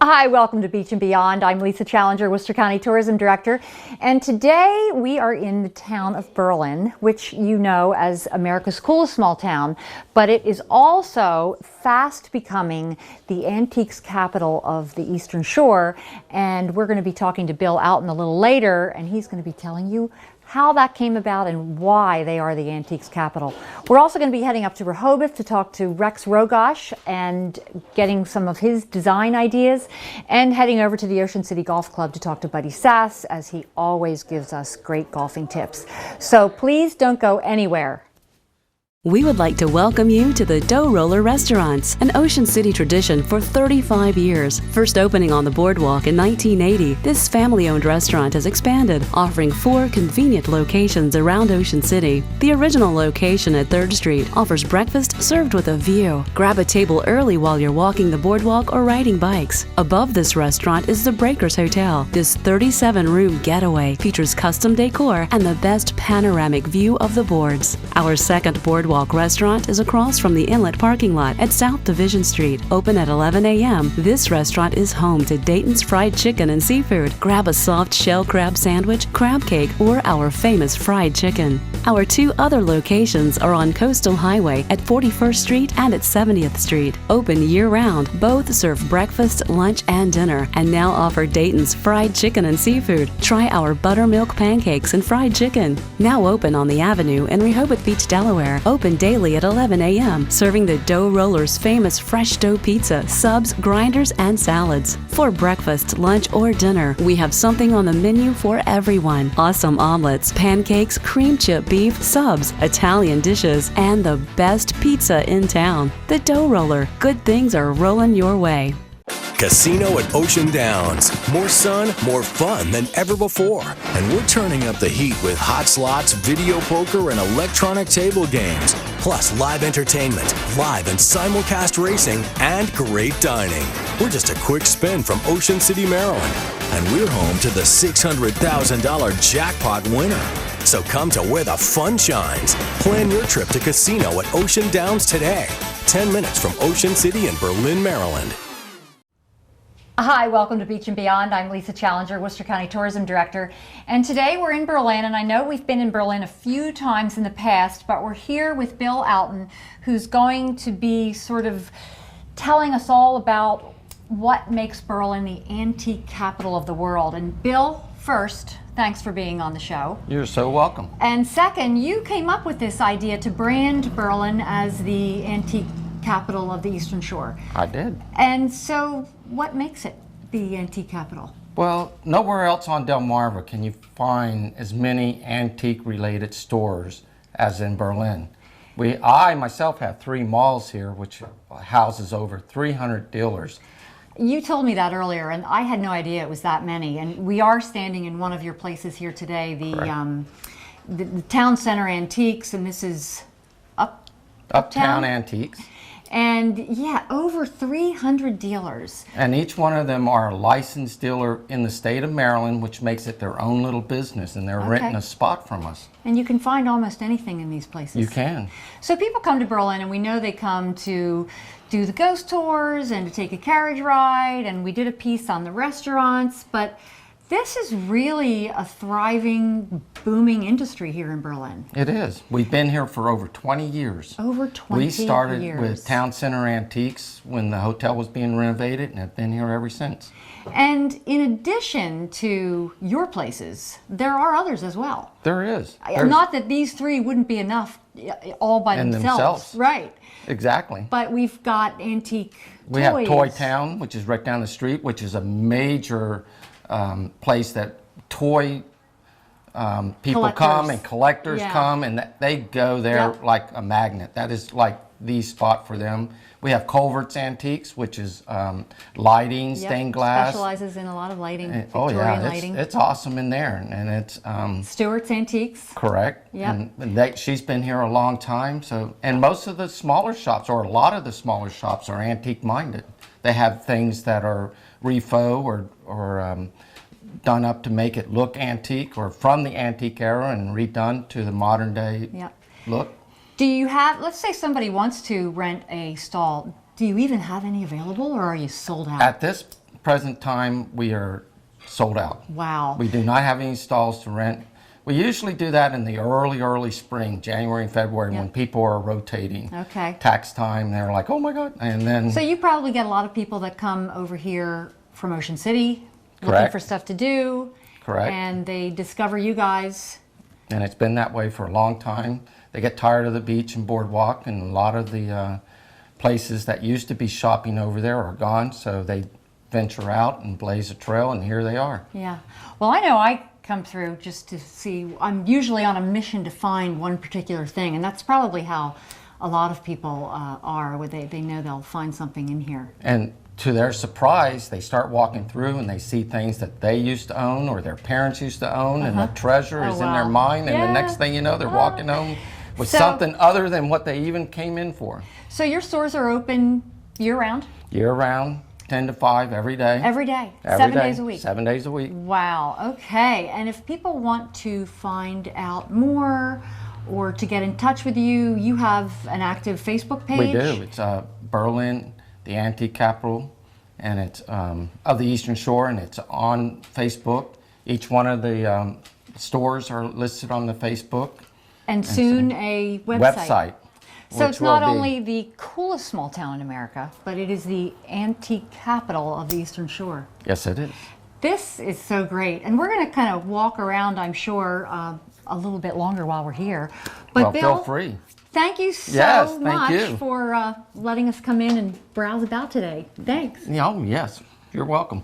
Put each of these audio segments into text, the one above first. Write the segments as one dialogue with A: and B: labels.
A: Hi, welcome to Beach and Beyond. I'm Lisa Challenger, Worcester County Tourism Director, and today we are in the town of Berlin, which you know as America's coolest small town, but it is also fast becoming the antiques capital of the Eastern Shore, and we're going to be talking to Bill Alton a little later, and he's going to be telling you how that came about and why they are the antiques capital. We're also going to be heading up to Rehoboth to talk to Rex Rogosh and getting some of his design ideas, and heading over to the Ocean City Golf Club to talk to Buddy Sass, as he always gives us great golfing tips. So please don't go anywhere.
B: We would like to welcome you to the Dough Roller Restaurants, an Ocean City tradition for 35 years. First opening on the boardwalk in 1980, this family-owned restaurant has expanded, offering 4 convenient locations around Ocean City. The original location at 3rd Street offers breakfast served with a view. Grab a table early while you're walking the boardwalk or riding bikes. Above this restaurant is the Breakers Hotel. This 37-room getaway features custom decor and the best panoramic view of the boards. Our second boardwalk restaurant is across from the inlet parking lot at South Division Street. Open at 11 a.m., this restaurant is home to Dayton's fried chicken and seafood. Grab a soft shell crab sandwich, crab cake, or our famous fried chicken. Our 2 other locations are on Coastal Highway at 41st Street and at 70th Street. Open year-round, both serve breakfast, lunch, and dinner, and now offer Dayton's fried chicken and seafood. Try our buttermilk pancakes and fried chicken. Now open on the Avenue in Rehoboth Beach, Delaware. Open daily at 11 a.m., serving the Dough Roller's famous fresh dough pizza, subs, grinders, and salads. For breakfast, lunch, or dinner, we have something on the menu for everyone. Awesome omelets, pancakes, cream chip beef, subs, Italian dishes, and the best pizza in town. The Dough Roller. Good things are rolling your way.
C: Casino at Ocean Downs. More sun, more fun than ever before. And we're turning up the heat with hot slots, video poker, and electronic table games. Plus live entertainment, live and simulcast racing, and great dining. We're just a quick spin from Ocean City, Maryland. And we're home to the $600,000 jackpot winner. So come to where the fun shines. Plan your trip to Casino at Ocean Downs today. 10 minutes from Ocean City in Berlin, Maryland.
A: Hi, welcome to Beach and Beyond. I'm Lisa Challenger, Worcester County Tourism Director. And today we're in Berlin, and I know we've been in Berlin a few times in the past, but we're here with Bill Alton, who's going to be sort of telling us all about what makes Berlin the antique capital of the world. And Bill, first, thanks for being on the show.
D: You're so welcome.
A: And second, you came up with this idea to brand Berlin as the antique capital of the Eastern Shore.
D: I did.
A: And so what makes it the antique capital?
D: Well, nowhere else on Delmarva can you find as many antique related stores as in Berlin. I myself have 3 malls here, which houses over 300 dealers.
A: You told me that earlier, and I had no idea it was that many. And we are standing in one of your places here today, the Town Center Antiques, and this is
D: Uptown Antiques.
A: And yeah, over 300 dealers.
D: And each one of them are a licensed dealer in the state of Maryland, which makes it their own little business, and they're renting a spot from us.
A: And you can find almost anything in these places.
D: You can.
A: So people come to Berlin, and we know they come to do the ghost tours and to take a carriage ride, and we did a piece on the restaurants, but this is really a thriving, booming industry here in Berlin.
D: It is. We've been here for over 20 years.
A: Over 20 years.
D: We started with Town Center Antiques when the hotel was being renovated, and have been here ever since.
A: And in addition to your places, there are others as well.
D: There is.
A: Not that these 3 wouldn't be enough all by themselves. Right.
D: Exactly.
A: But we've got antique
D: We
A: toys.
D: have Toy Town, which is right down the street, which is a major place that toy people come and collectors come, and they go there like a magnet. That is like the spot for them. We have Culvert's Antiques, which is lighting, stained glass.
A: Specializes in a lot of lighting,
D: Victorian
A: lighting.
D: It's awesome in there, and it's
A: Stewart's Antiques.
D: Correct.
A: Yep.
D: And she's been here a long time. So, and most of the smaller shops, or a lot of the smaller shops, are antique minded. They have things that are refaux or done up to make it look antique, or from the antique era and redone to the modern day look.
A: Do you have, let's say somebody wants to rent a stall, do you even have any available, or are you sold out?
D: At this present time, we are sold out.
A: Wow.
D: We do not have any stalls to rent. We usually do that in the early spring, January and February, when people are rotating.
A: Okay.
D: Tax time, they're like, oh my God. And then.
A: So you probably get a lot of people that come over here from Ocean City, looking
D: Correct.
A: for stuff to do.
D: Correct.
A: And they discover you guys.
D: And it's been that way for a long time. They get tired of the beach and boardwalk, and a lot of the places that used to be shopping over there are gone, so they venture out and blaze a trail, and here they are.
A: Yeah. Well, I know I come through just to see. I'm usually on a mission to find one particular thing, and that's probably how a lot of people are, where they know they'll find something in here.
D: And to their surprise, they start walking through and they see things that they used to own or their parents used to own, and the treasure is in their mind, and the next thing you know, they're walking home with something other than what they even came in for.
A: So your stores are open year-round?
D: Year-round, 10 to 5, every day.
A: Every day?
D: Every
A: 7
D: day,
A: days a week?
D: 7 days a week.
A: Wow, okay. And if people want to find out more or to get in touch with you, you have an active Facebook page?
D: We do. It's Berlin, the antique capital, and it's of the Eastern Shore, and it's on Facebook. Each one of the stores are listed on the Facebook.
A: And soon a website. So it's not only the coolest small town in America, but it is the antique capital of the Eastern Shore.
D: Yes, it is.
A: This is so great. And we're going to kind of walk around, I'm sure, a little bit longer while we're here. But
D: Well,
A: Bill,
D: feel free.
A: Thank you so much
D: you.
A: for letting us come in and browse about today. Thanks.
D: Oh, yes. You're welcome.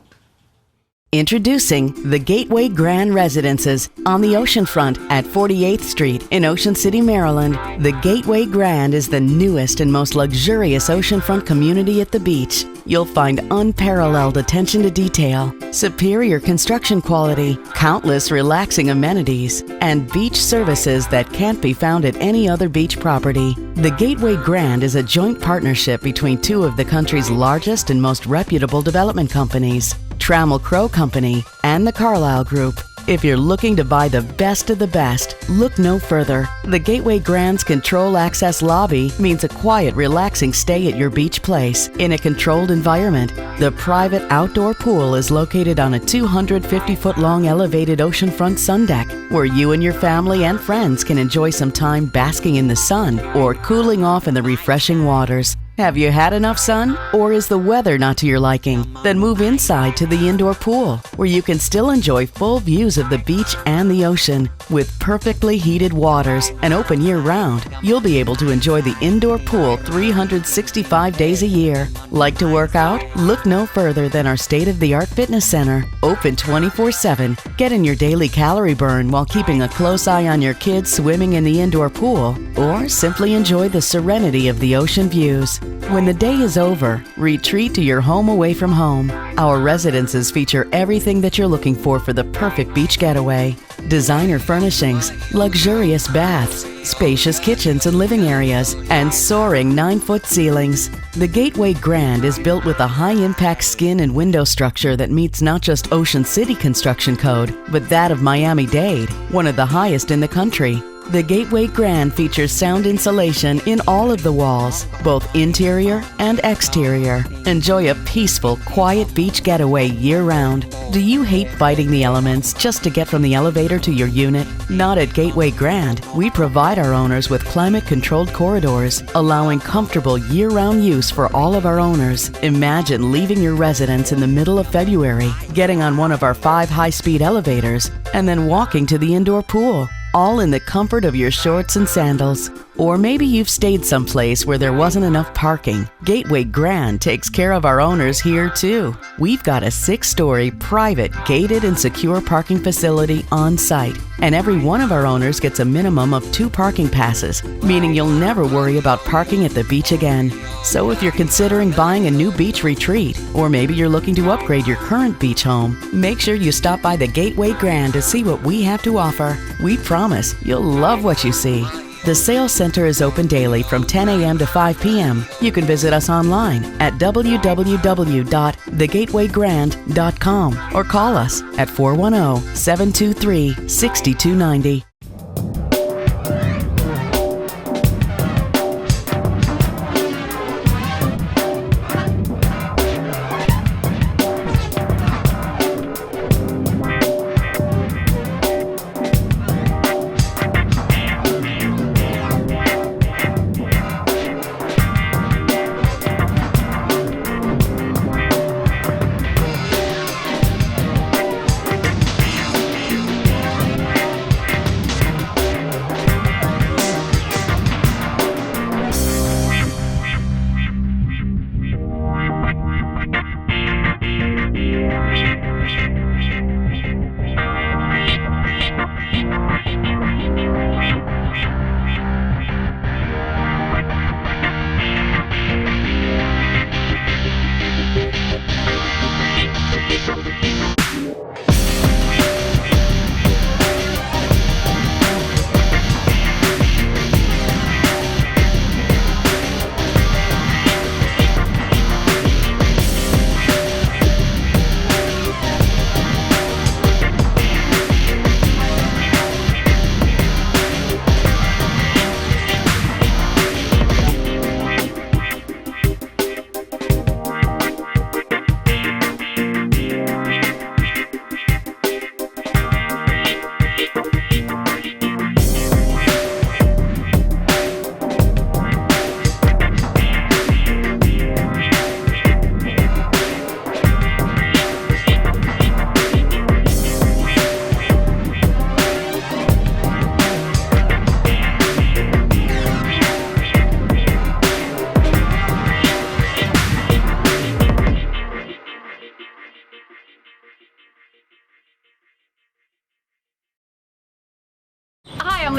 E: Introducing the Gateway Grand Residences on the oceanfront at 48th Street in Ocean City, Maryland. The Gateway Grand is the newest and most luxurious oceanfront community at the beach. You'll find unparalleled attention to detail, superior construction quality, countless relaxing amenities, and beach services that can't be found at any other beach property. The Gateway Grand is a joint partnership between two of the country's largest and most reputable development companies, Trammell Crow Company and the Carlyle Group. If you're looking to buy the best of the best, look no further. The Gateway Grand's control access lobby means a quiet, relaxing stay at your beach place in a controlled environment. The private outdoor pool is located on a 250-foot-long elevated oceanfront sun deck, where you and your family and friends can enjoy some time basking in the sun or cooling off in the refreshing waters. Have you had enough sun? Or is the weather not to your liking? Then move inside to the indoor pool, where you can still enjoy full views of the beach and the ocean. With perfectly heated waters and open year-round, you'll be able to enjoy the indoor pool 365 days a year. Like to work out? Look no further than our state-of-the-art fitness center, open 24/7. Get in your daily calorie burn while keeping a close eye on your kids swimming in the indoor pool, or simply enjoy the serenity of the ocean views. When the day is over, retreat to your home away from home. Our residences feature everything that you're looking for the perfect beach getaway. Designer furnishings, luxurious baths, spacious kitchens and living areas, and soaring 9-foot ceilings. The Gateway Grand is built with a high-impact skin and window structure that meets not just Ocean City construction code, but that of Miami-Dade, one of the highest in the country. The Gateway Grand features sound insulation in all of the walls, both interior and exterior. Enjoy a peaceful, quiet beach getaway year-round. Do you hate fighting the elements just to get from the elevator to your unit? Not at Gateway Grand. We provide our owners with climate-controlled corridors, allowing comfortable year-round use for all of our owners. Imagine leaving your residence in the middle of February, getting on one of our 5 high-speed elevators, and then walking to the indoor pool, all in the comfort of your shorts and sandals. Or maybe you've stayed someplace where there wasn't enough parking. Gateway Grand takes care of our owners here too. We've got a 6-story private, gated and secure parking facility on site, and every one of our owners gets a minimum of 2 parking passes, meaning you'll never worry about parking at the beach again. So if you're considering buying a new beach retreat, or maybe you're looking to upgrade your current beach home, make sure you stop by the Gateway Grand to see what we have to offer. We promise you'll love what you see. The sales center is open daily from 10 a.m. to 5 p.m. You can visit us online at www.thegatewaygrand.com or call us at 410-723-6290.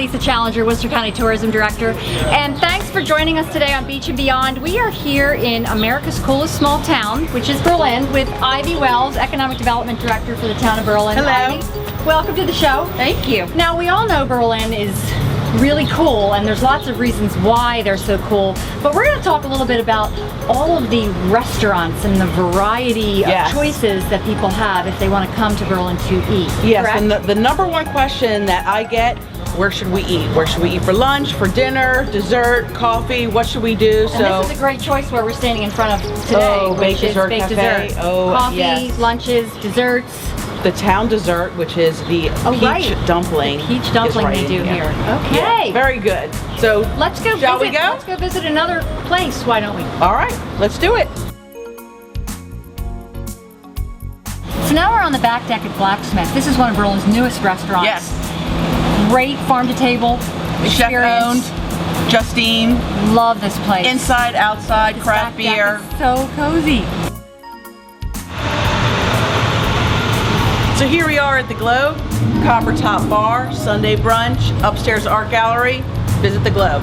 A: Lisa Challenger, Worcester County Tourism Director, and thanks for joining us today on Beach and Beyond. We are here in America's coolest small town, which is Berlin, with Ivy Wells, Economic Development Director for the town of Berlin.
F: Hello.
A: Ivy, welcome to the show.
F: Thank you.
A: Now, we all know Berlin is really cool, and there's lots of reasons why they're so cool, but we're going to talk a little bit about all of the restaurants and the variety of choices that people have if they want to come to Berlin to eat.
F: Yes,
A: correct?
F: and the number one question that I get, where should we eat? Where should we eat for lunch, for dinner, dessert, coffee? What should we do?
A: And this is a great choice where we're standing in front of today, which
F: Baked
A: is
F: Dessert
A: baked
F: Cafe.
A: dessert.
F: Oh,
A: Coffee,
F: yes.
A: lunches, desserts.
F: The town dessert, which is the peach dumpling.
A: The peach dumpling
F: is right
A: they do
F: in
A: here. Okay.
F: Yeah, very good. So
A: Let's go
F: shall
A: visit,
F: we go?
A: Let's go visit another place, why don't we?
F: All right, let's do it.
A: So now we're on the back deck at Blacksmith. This is one of Berlin's newest restaurants.
F: Yes.
A: Great farm to table
F: Chef
A: experience.
F: owned, Justine,
A: Love this place.
F: inside, outside,
A: This
F: craft
A: back deck
F: beer.
A: is so cozy.
F: So here we are at the Globe, Copper Top Bar, Sunday brunch, upstairs art gallery. Visit the Globe.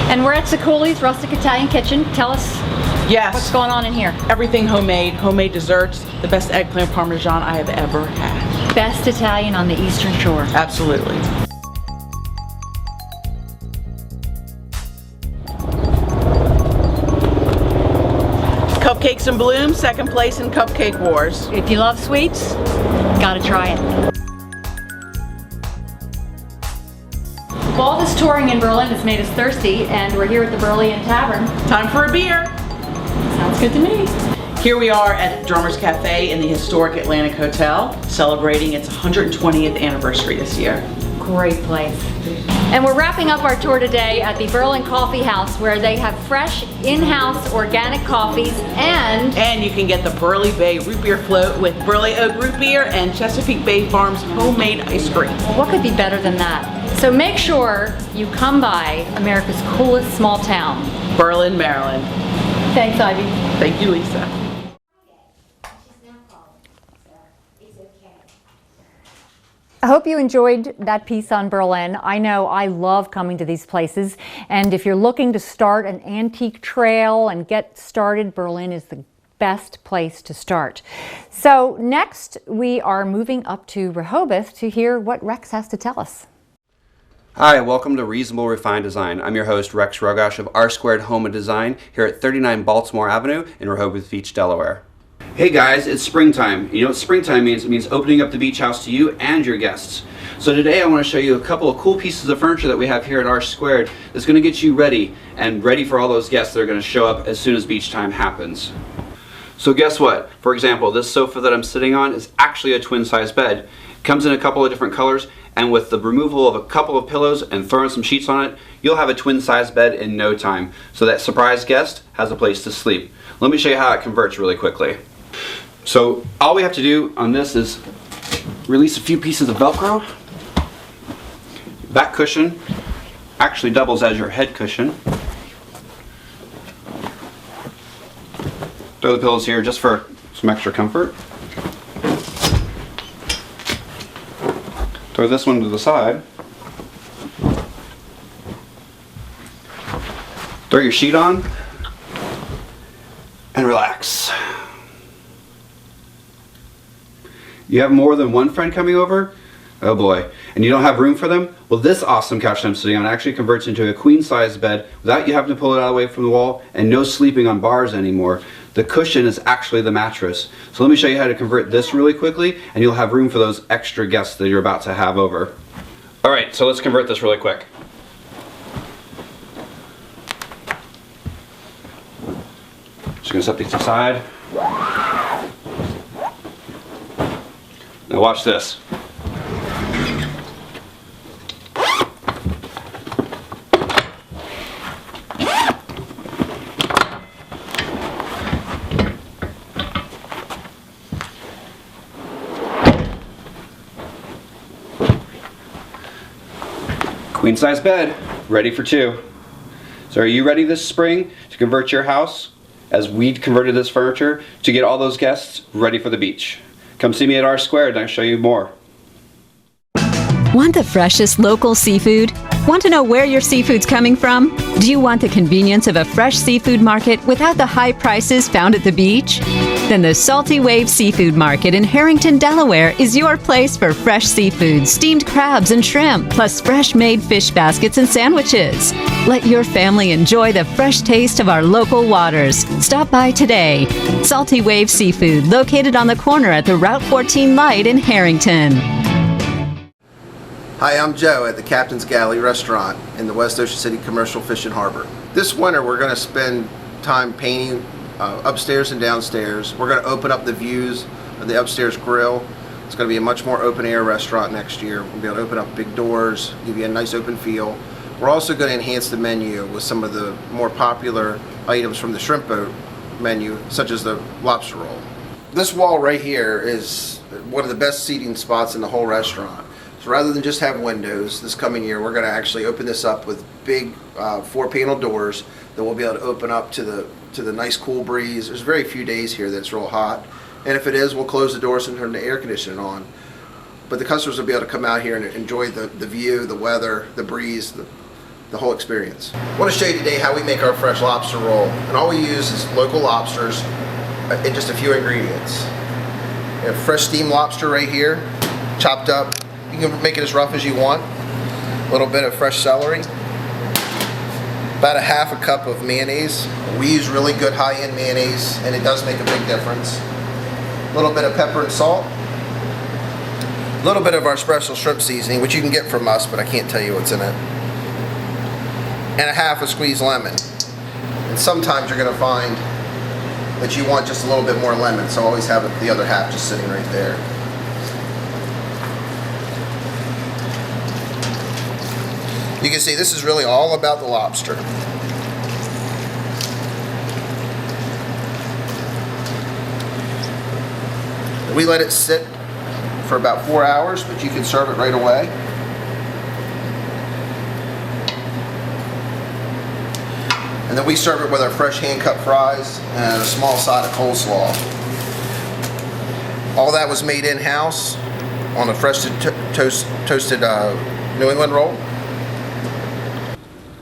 A: And we're at Sicili's Rustic Italian Kitchen. Tell us
F: Yes.
A: what's going on in here.
F: Everything homemade desserts, the best eggplant parmesan I have ever had.
A: Best Italian on the Eastern Shore.
F: Absolutely. Cupcakes and Bloom, second place in Cupcake Wars.
A: If you love sweets, gotta try it. All this touring in Berlin has made us thirsty, and we're here at the Berlin Tavern.
F: Time for a beer.
A: Sounds good to me.
F: Here we are at Drummer's Cafe in the historic Atlantic Hotel, celebrating its 120th anniversary this year.
A: Great place. And we're wrapping up our tour today at the Berlin Coffee House, where they have fresh, in-house organic coffees, and
F: you can get the Burley Bay Root Beer Float with Burley Oak Root Beer and Chesapeake Bay Farms homemade ice cream.
A: what could be better than that? So make sure you come by America's coolest small town.
F: Berlin, Maryland.
A: Thanks, Ivy.
F: Thank you, Lisa.
A: I hope you enjoyed that piece on Berlin. I know I love coming to these places, and if you're looking to start an antique trail and get started, Berlin is the best place to start. So next we are moving up to Rehoboth to hear what Rex has to tell us.
G: Hi, welcome to Reasonable Refined Design. I'm your host Rex Rogash of Rsquared Houma Design here at 39 Baltimore Avenue in Rehoboth Beach, Delaware. Hey guys, it's springtime. You know what springtime means? It means opening up the beach house to you and your guests. So today I want to show you a couple of cool pieces of furniture that we have here at Rsquared that's going to get you ready for all those guests that are going to show up as soon as beach time happens. So guess what? For example, this sofa that I'm sitting on is actually a twin size bed. It comes in a couple of different colors, and with the removal of a couple of pillows and throwing some sheets on it, you'll have a twin size bed in no time. So that surprise guest has a place to sleep. Let me show you how it converts really quickly. So all we have to do on this is release a few pieces of Velcro. Back cushion actually doubles as your head cushion. Throw the pillows here just for some extra comfort. Throw this one to the side. Throw your sheet on and relax. You have more than one friend coming over? Oh boy. And you don't have room for them? Well, this awesome couch that I'm sitting on actually converts into a queen size bed without you having to pull it out away from the wall, and no sleeping on bars anymore. The cushion is actually the mattress. So let me show you how to convert this really quickly, and you'll have room for those extra guests that you're about to have over. Alright, so let's convert this really quick. Just gonna set these aside. Now watch this. Queen size bed. ready for 2. So are you ready this spring to convert your house, as we converted this furniture, to get all those guests ready for the beach? Come see me at Rsquared and I'll show you more.
H: Want the freshest local seafood? Want to know where your seafood's coming from? Do you want the convenience of a fresh seafood market without the high prices found at the beach? Then the Salty Wave Seafood Market in Harrington, Delaware is your place for fresh seafood, steamed crabs and shrimp, plus fresh-made fish baskets and sandwiches. Let your family enjoy the fresh taste of our local waters. Stop by today. Salty Wave Seafood, located on the corner at the Route 14 light in Harrington.
I: Hi, I'm Joe at the Captain's Galley restaurant in the West Ocean City Commercial Fishing Harbor. This winter we're going to spend time painting upstairs and downstairs. We're going to open up the views of the upstairs grill. It's going to be a much more open air restaurant next year. We'll be able to open up big doors, give you a nice open feel. We're also going to enhance the menu with some of the more popular items from the shrimp boat menu, such as the lobster roll. This wall right here is one of the best seating spots in the whole restaurant. So rather than just have windows, this coming year we're going to actually open this up with big 4-panel doors that we'll be able to open up to the nice cool breeze. There's very few days here that it's real hot, and if it is, we'll close the doors and turn the air conditioning on. But the customers will be able to come out here and enjoy the view, the weather, the breeze, the whole experience. I want to show you today how we make our fresh lobster roll, and all we use is local lobsters and just a few ingredients. We have fresh steamed lobster right here, chopped up. You can make it as rough as you want. A little bit of fresh celery. About a half a cup of mayonnaise. We use really good high-end mayonnaise, and it does make a big difference. A little bit of pepper and salt. A little bit of our special shrimp seasoning, which you can get from us, but I can't tell you what's in it. And a half a squeezed lemon. And sometimes you're going to find that you want just a little bit more lemon, so always have the other half just sitting right there. You can see this is really all about the lobster. We let it sit for about 4 hours, but you can serve it right away. And then we serve it with our fresh hand-cut fries and a small side of coleslaw. All that was made in-house on a fresh toasted New England roll.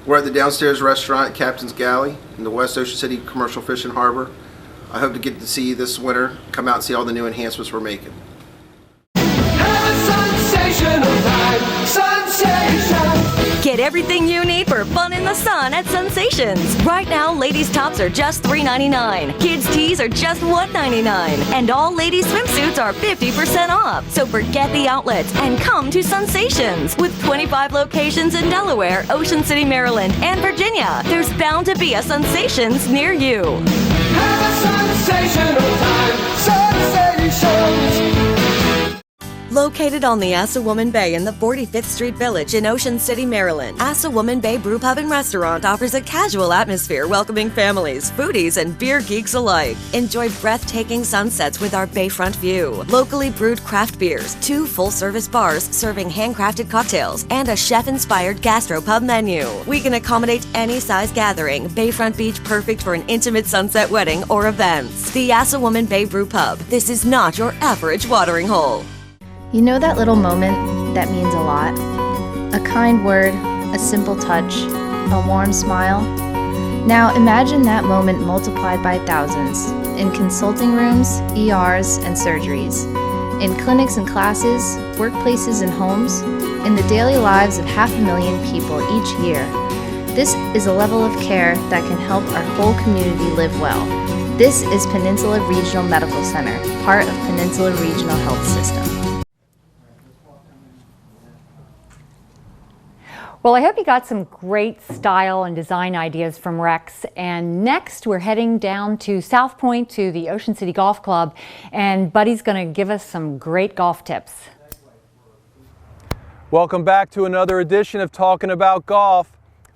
I: We're at the downstairs restaurant at Captain's Galley in the West Ocean City Commercial Fishing Harbor. I hope to get to see you this winter. Come out and see all the new enhancements we're making.
J: Get everything you need for fun in the sun at Sensations. Right now, ladies' tops are just $3.99. Kids' tees are just $1.99. And all ladies' swimsuits are 50% off. So forget the outlets and come to Sensations. With 25 locations in Delaware, Ocean City, Maryland, and Virginia, there's bound to be a Sensations near you.
K: Have a sensational time. Sensations.
J: Located on the Assawoman Bay in the 45th Street Village in Ocean City, Maryland, Assawoman Bay Brew Pub and Restaurant offers a casual atmosphere welcoming families, foodies, and beer geeks alike. Enjoy breathtaking sunsets with our bayfront view, locally brewed craft beers, 2 full-service bars serving handcrafted cocktails, and a chef-inspired gastropub menu. We can accommodate any size gathering. Bayfront Beach perfect for an intimate sunset wedding or events. The Assawoman Bay Brew Pub. This is not your average watering hole.
L: You know that little moment that means a lot? A kind word, a simple touch, a warm smile? Now imagine that moment multiplied by thousands in consulting rooms, ERs, and surgeries, in clinics and classes, workplaces and homes, in the daily lives of 500,000 people each year. This is a level of care that can help our whole community live well. This is Peninsula Regional Medical Center, part of Peninsula Regional Health System.
A: Well, I hope you got some great style and design ideas from Rex. And next, we're heading down to South Point to the Ocean City Golf Club. And Buddy's going to give us some great golf tips.
M: Welcome back to another edition of Talking About Golf.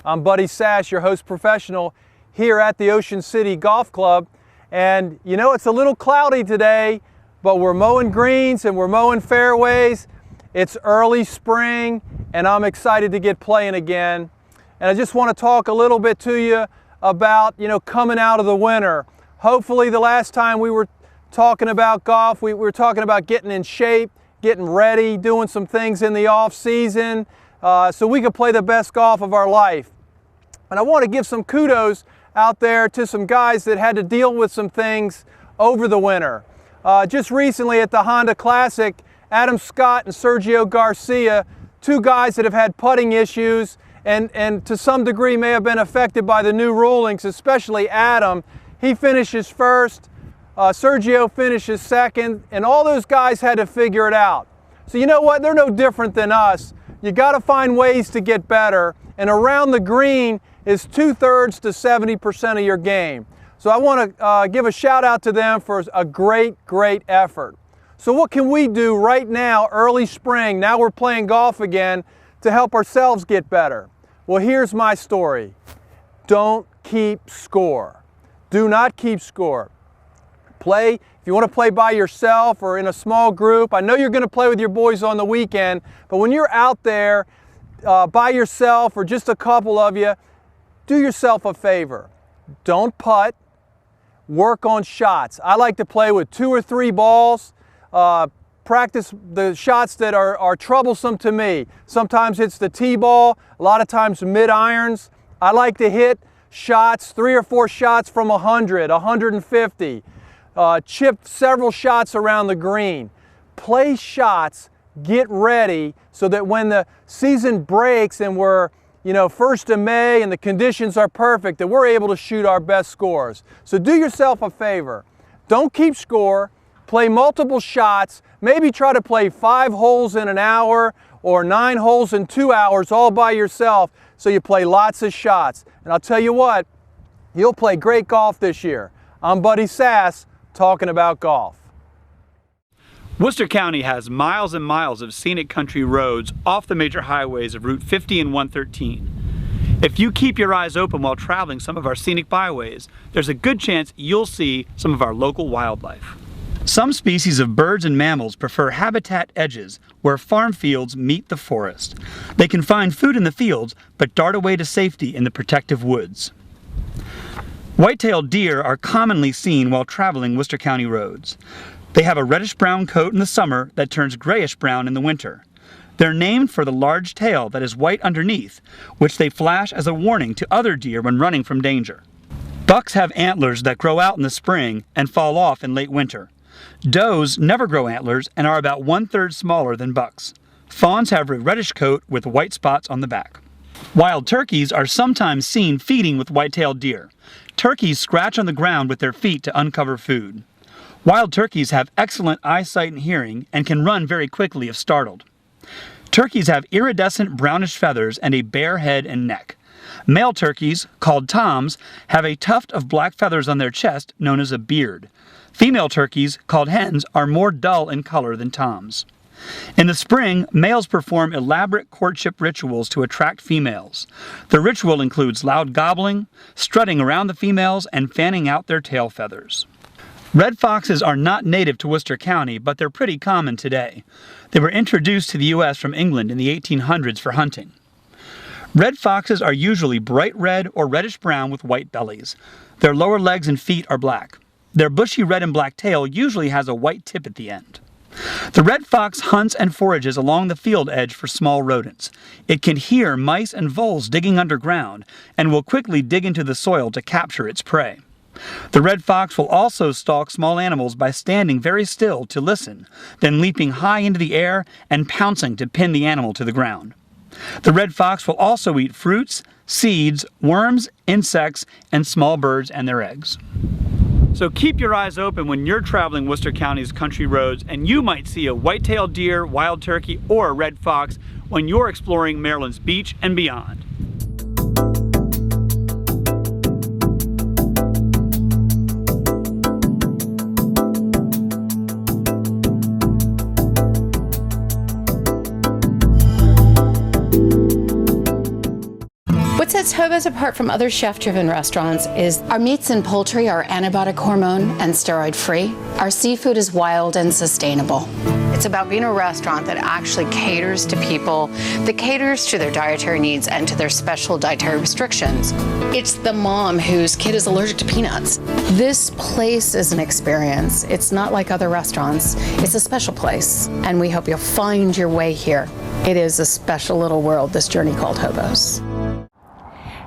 M: I'm Buddy Sash, your host professional here at the Ocean City Golf Club. And you know, it's a little cloudy today, but we're mowing greens and we're mowing fairways. It's early spring and I'm excited to get playing again. and I just want to talk a little bit to you about, coming out of the winter. Hopefully the last time we were talking about golf, we were talking about getting in shape, getting ready, doing some things in the off season so we could play the best golf of our life. And I want to give some kudos out there to some guys that had to deal with some things over the winter. Just recently at the Honda Classic, Adam Scott and Sergio Garcia, two guys that have had putting issues and to some degree may have been affected by the new rulings, especially Adam. He finishes first, Sergio finishes second, and all those guys had to figure it out. So you know what, they're no different than us. You got to find ways to get better, and around the green is 2/3 to 70% of your game. So I want to give a shout out to them for a great effort. So what can we do right now, early spring, now we're playing golf again, to help ourselves get better? Well, here's my story. Don't keep score. Do not keep score. Play, if you want to play by yourself or in a small group, I know you're going to play with your boys on the weekend, but when you're out there by yourself or just a couple of you, do yourself a favor. Don't putt. Work on shots. I like to play with 2 or 3 balls. Practice the shots that are troublesome to me. Sometimes it's the tee ball, a lot of times mid-irons. I like to hit shots, 3 or 4 shots from 100, 150. Chip several shots around the green. Play shots, get ready so that when the season breaks and we're 1st of May and the conditions are perfect, that we're able to shoot our best scores. So do yourself a favor. Don't keep score. Play multiple shots. Maybe try to play 5 holes in an hour or 9 holes in 2 hours all by yourself so you play lots of shots. And I'll tell you what, you'll play great golf this year. I'm Buddy Sass, talking about golf.
N: Worcester County has miles and miles of scenic country roads off the major highways of Route 50 and 113. If you keep your eyes open while traveling some of our scenic byways, there's a good chance you'll see some of our local wildlife. Some species of birds and mammals prefer habitat edges where farm fields meet the forest. They can find food in the fields, but dart away to safety in the protective woods. White-tailed deer are commonly seen while traveling Worcester County roads. They have a reddish-brown coat in the summer that turns grayish-brown in the winter. They're named for the large tail that is white underneath, which they flash as a warning to other deer when running from danger. Bucks have antlers that grow out in the spring and fall off in late winter. Does never grow antlers and are about 1/3 smaller than bucks. Fawns have a reddish coat with white spots on the back. Wild turkeys are sometimes seen feeding with white-tailed deer. Turkeys scratch on the ground with their feet to uncover food. Wild turkeys have excellent eyesight and hearing and can run very quickly if startled. Turkeys have iridescent brownish feathers and a bare head and neck. Male turkeys, called toms, have a tuft of black feathers on their chest known as a beard. Female turkeys, called hens, are more dull in color than toms. In the spring, males perform elaborate courtship rituals to attract females. The ritual includes loud gobbling, strutting around the females, and fanning out their tail feathers. Red foxes are not native to Worcester County, but they're pretty common today. They were introduced to the U.S. from England in the 1800s for hunting. Red foxes are usually bright red or reddish-brown with white bellies. Their lower legs and feet are black. Their bushy red and black tail usually has a white tip at the end. The red fox hunts and forages along the field edge for small rodents. It can hear mice and voles digging underground and will quickly dig into the soil to capture its prey. The red fox will also stalk small animals by standing very still to listen, then leaping high into the air and pouncing to pin the animal to the ground. The red fox will also eat fruits, seeds, worms, insects, and small birds and their eggs. So keep your eyes open when you're traveling Worcester County's country roads, and you might see a white-tailed deer, wild turkey, or a red fox when you're exploring Maryland's beach and beyond.
O: What's that sets Hobos apart from other chef-driven restaurants is our meats and poultry are antibiotic hormone and steroid-free. Our seafood is wild and sustainable. It's about being a restaurant that actually caters to people, that caters to their dietary needs and to their special dietary restrictions. It's the mom whose kid is allergic to peanuts. This place is an experience. It's not like other restaurants. It's a special place, and we hope you'll find your way here. It is a special little world, this journey called Hobos.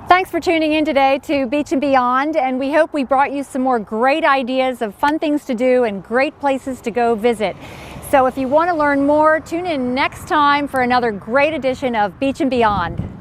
A: Thanks for tuning in today to Beach and Beyond, and we hope we brought you some more great ideas of fun things to do and great places to go visit. So if you want to learn more, tune in next time for another great edition of Beach and Beyond.